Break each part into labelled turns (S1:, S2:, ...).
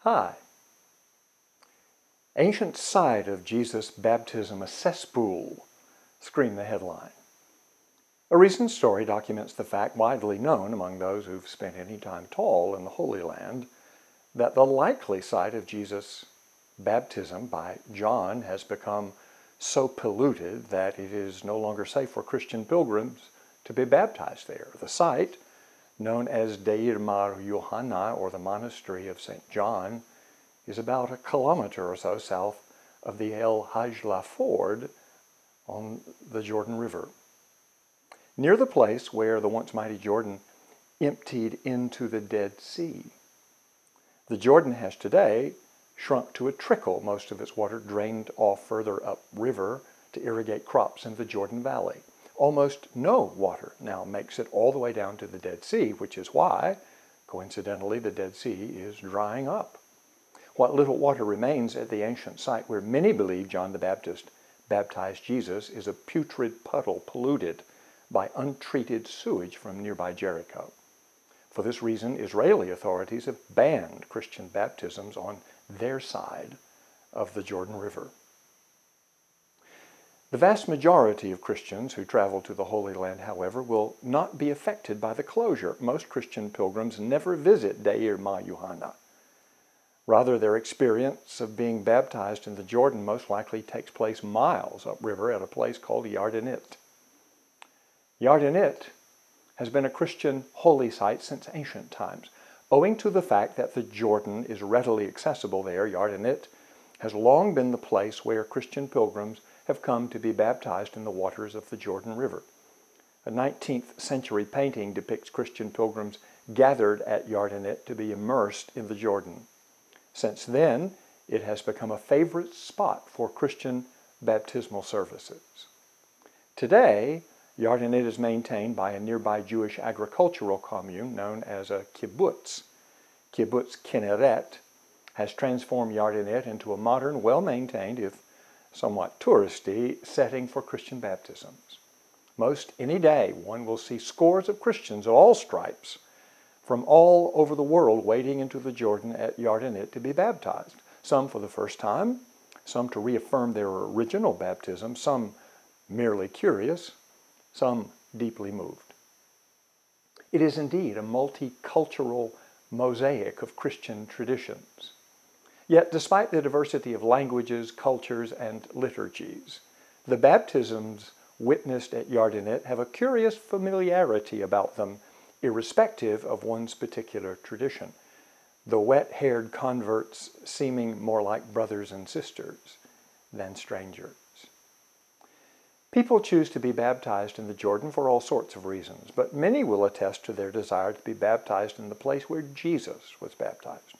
S1: Hi. Ancient site of Jesus' baptism a cesspool, screamed the headline. A recent story documents the fact widely known among those who've spent any time at all in the Holy Land that the likely site of Jesus' baptism by John has become so polluted that it is no longer safe for Christian pilgrims to be baptized there. The site, known as Deir Mar Yohanna, or the Monastery of St. John, is about a kilometer or so south of the El Hajla Ford on the Jordan River, near the place where the once mighty Jordan emptied into the Dead Sea. The Jordan has today shrunk to a trickle, most of its water drained off further upriver to irrigate crops in the Jordan Valley. Almost no water now makes it all the way down to the Dead Sea, which is why, coincidentally, the Dead Sea is drying up. What little water remains at the ancient site where many believe John the Baptist baptized Jesus is a putrid puddle polluted by untreated sewage from nearby Jericho. For this reason, Israeli authorities have banned Christian baptisms on their side of the Jordan River. The vast majority of Christians who travel to the Holy Land, however, will not be affected by the closure. Most Christian pilgrims never visit Deir Ma Yohanna. Rather, their experience of being baptized in the Jordan most likely takes place miles upriver at a place called Yardenit. Yardenit has been a Christian holy site since ancient times. Owing to the fact that the Jordan is readily accessible there, Yardenit has long been the place where Christian pilgrims have come to be baptized in the waters of the Jordan River. A 19th century painting depicts Christian pilgrims gathered at Yardenit to be immersed in the Jordan. Since then, it has become a favorite spot for Christian baptismal services. Today, Yardenit is maintained by a nearby Jewish agricultural commune known as a kibbutz. Kibbutz Kinneret has transformed Yardenit into a modern, well-maintained, if somewhat touristy, setting for Christian baptisms. Most any day, one will see scores of Christians of all stripes from all over the world wading into the Jordan at Yardenit to be baptized, some for the first time, some to reaffirm their original baptism, some merely curious, some deeply moved. It is indeed a multicultural mosaic of Christian traditions. Yet, despite the diversity of languages, cultures, and liturgies, the baptisms witnessed at Yardenit have a curious familiarity about them, irrespective of one's particular tradition, the wet-haired converts seeming more like brothers and sisters than strangers. People choose to be baptized in the Jordan for all sorts of reasons, but many will attest to their desire to be baptized in the place where Jesus was baptized.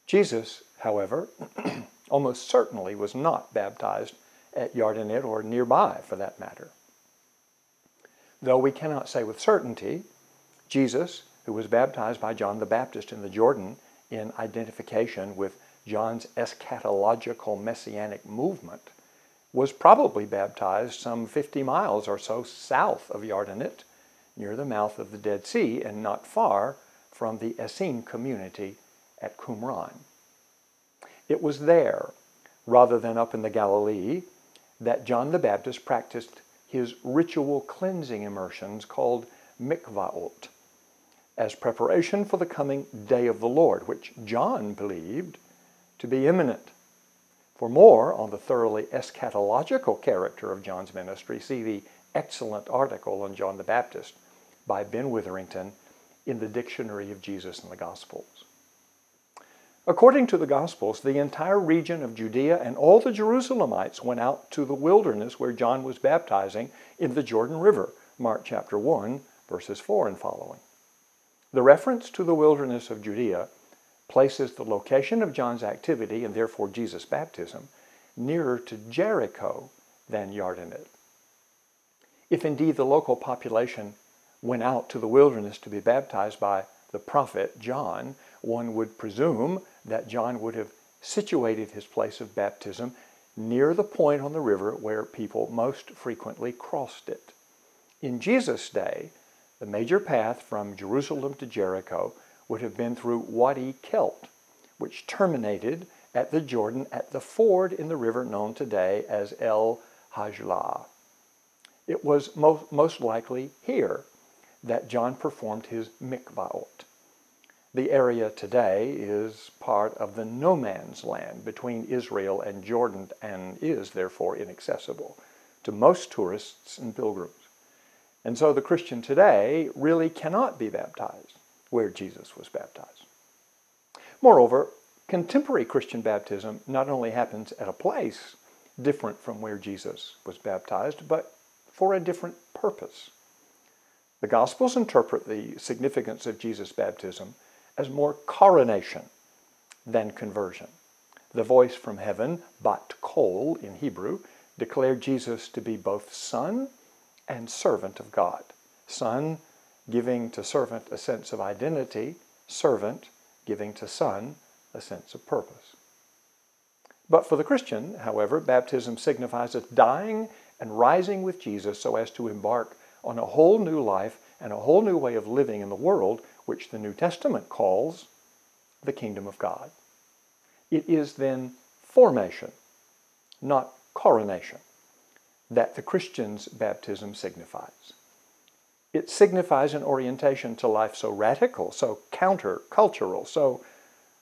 S1: Jesus, however, almost certainly was not baptized at Yardenit or nearby for that matter. Though we cannot say with certainty, Jesus, who was baptized by John the Baptist in the Jordan in identification with John's eschatological messianic movement, was probably baptized some 50 miles or so south of Yardenit, near the mouth of the Dead Sea and not far from the Essene community at Qumran. It was there, rather than up in the Galilee, that John the Baptist practiced his ritual cleansing immersions called mikvaot, as preparation for the coming day of the Lord, which John believed to be imminent. For more on the thoroughly eschatological character of John's ministry, see the excellent article on John the Baptist by Ben Witherington in the Dictionary of Jesus and the Gospels. According to the Gospels, the entire region of Judea and all the Jerusalemites went out to the wilderness where John was baptizing in the Jordan River, Mark chapter 1, verses 4 and following. The reference to the wilderness of Judea places the location of John's activity, and therefore Jesus' baptism, nearer to Jericho than Yardenit. If indeed the local population went out to the wilderness to be baptized by the prophet John, one would presume that John would have situated his place of baptism near the point on the river where people most frequently crossed it. In Jesus' day, the major path from Jerusalem to Jericho would have been through Wadi Kelt, which terminated at the Jordan at the ford in the river known today as El Hajlah. It was most likely here that John performed his mikvaot. The area today is part of the no man's land between Israel and Jordan and is therefore inaccessible to most tourists and pilgrims. And so the Christian today really cannot be baptized where Jesus was baptized. Moreover, contemporary Christian baptism not only happens at a place different from where Jesus was baptized, but for a different purpose. The Gospels interpret the significance of Jesus' baptism as more coronation than conversion. The voice from heaven, bat kol in Hebrew, declared Jesus to be both Son and servant of God. Son giving to servant a sense of identity, servant giving to Son a sense of purpose. But for the Christian, however, baptism signifies us dying and rising with Jesus so as to embark on a whole new life and a whole new way of living in the world, which the New Testament calls the kingdom of God. It is then formation, not coronation, that the Christian's baptism signifies. It signifies an orientation to life so radical, so counter-cultural, so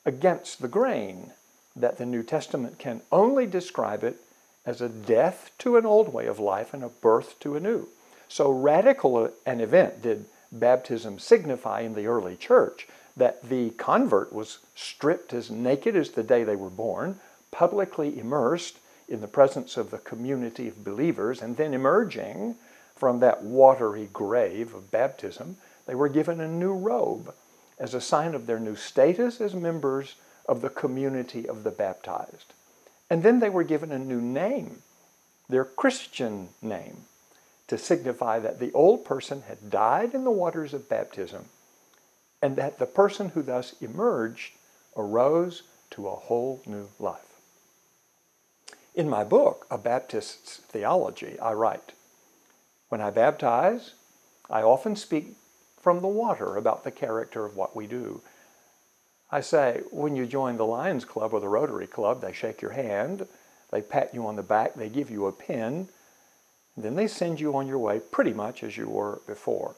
S1: against the grain, that the New Testament can only describe it as a death to an old way of life and a birth to a new. So radical an event did baptism signify in the early church that the convert was stripped as naked as the day they were born, publicly immersed in the presence of the community of believers, and then emerging from that watery grave of baptism, they were given a new robe as a sign of their new status as members of the community of the baptized. And then they were given a new name, their Christian name, to signify that the old person had died in the waters of baptism and that the person who thus emerged arose to a whole new life. In my book, A Baptist's Theology, I write, "When I baptize, I often speak from the water about the character of what we do. I say, when you join the Lions Club or the Rotary Club, they shake your hand, they pat you on the back, they give you a pin, and then they send you on your way pretty much as you were before.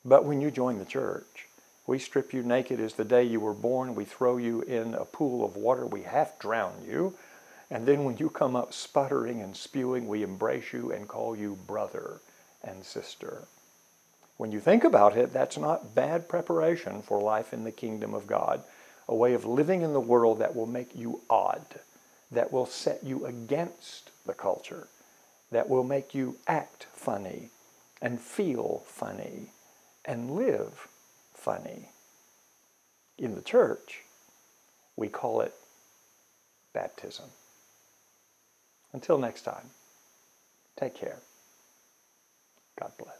S1: But when you join the church, we strip you naked as the day you were born, we throw you in a pool of water, we half drown you, and then when you come up sputtering and spewing, we embrace you and call you brother and sister." When you think about it, that's not bad preparation for life in the kingdom of God, a way of living in the world that will make you odd, that will set you against the culture, that will make you act funny and feel funny and live funny. In the church, we call it baptism. Until next time, take care. God bless.